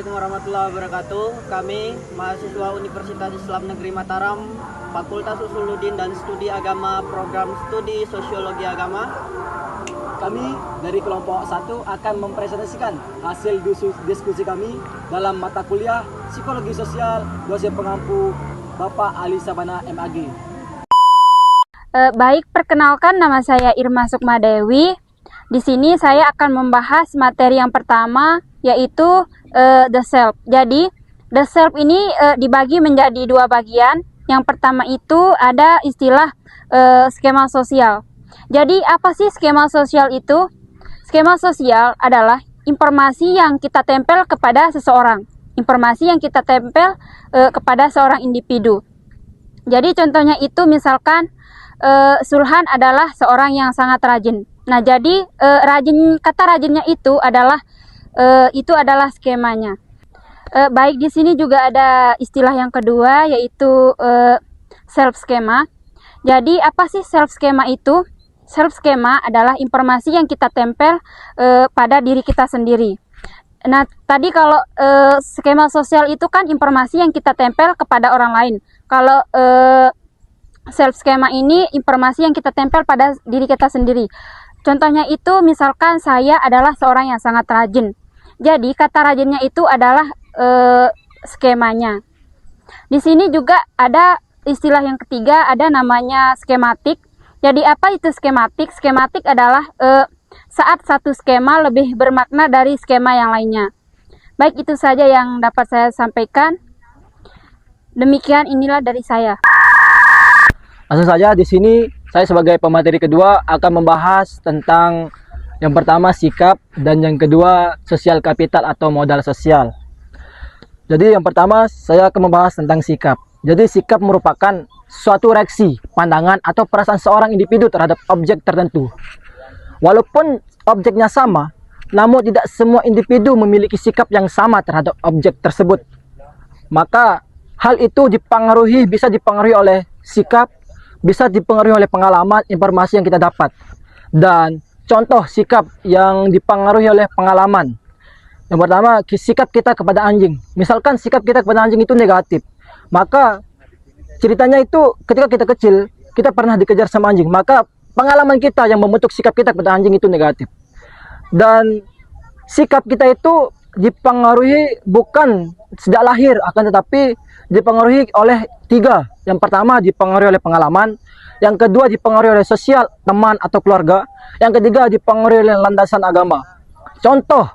Assalamualaikum warahmatullahi wabarakatuh. Kami mahasiswa Universitas Islam Negeri Mataram, Fakultas Usuluddin dan Studi Agama, Program Studi Sosiologi Agama. Kami dari kelompok 1 akan mempresentasikan hasil diskusi kami dalam mata kuliah Psikologi Sosial dosen pengampu Bapak Ali Sabana MAG. Baik, perkenalkan nama saya Irma Sukmadewi. Di sini saya akan membahas materi yang pertama, yaitu the self. Jadi, the self ini dibagi menjadi dua bagian. Yang pertama itu ada istilah skema sosial. Jadi, apa sih skema sosial itu? Skema sosial adalah informasi yang kita tempel kepada seseorang. Informasi yang kita tempel kepada seorang individu. Jadi, contohnya itu misalkan Sulhan adalah seorang yang sangat rajin. Nah, jadi kata rajinnya itu adalah skemanya. Baik, di sini juga ada istilah yang kedua, yaitu self skema. Jadi apa sih self skema itu? Self skema adalah informasi yang kita tempel pada diri kita sendiri. Nah, tadi kalau skema sosial itu kan informasi yang kita tempel kepada orang lain. Kalau self skema ini informasi yang kita tempel pada diri kita sendiri. Contohnya itu misalkan saya adalah seorang yang sangat rajin. Jadi kata rajinnya itu adalah skemanya. Di sini juga ada istilah yang ketiga, ada namanya skematik. Jadi apa itu skematik? Skematik adalah saat satu skema lebih bermakna dari skema yang lainnya. Baik, itu saja yang dapat saya sampaikan. Demikian, inilah dari saya. Langsung saja di sini saya sebagai pemateri kedua akan membahas tentang yang pertama sikap dan yang kedua sosial kapital atau modal sosial. Jadi yang pertama saya akan membahas tentang sikap. Jadi sikap merupakan suatu reaksi, pandangan atau perasaan seorang individu terhadap objek tertentu. Walaupun objeknya sama, namun tidak semua individu memiliki sikap yang sama terhadap objek tersebut. Maka hal itu bisa dipengaruhi oleh sikap, bisa dipengaruhi oleh pengalaman, informasi yang kita dapat. Dan contoh sikap yang dipengaruhi oleh pengalaman. Yang pertama, sikap kita kepada anjing. Misalkan sikap kita kepada anjing itu negatif. Maka ceritanya itu ketika kita kecil, kita pernah dikejar sama anjing. Maka pengalaman kita yang membentuk sikap kita kepada anjing itu negatif. Dan sikap kita itu dipengaruhi bukan sejak lahir, akan tetapi dipengaruhi oleh tiga. Yang pertama dipengaruhi oleh pengalaman, yang kedua dipengaruhi oleh sosial, teman atau keluarga, yang ketiga dipengaruhi oleh landasan agama. Contoh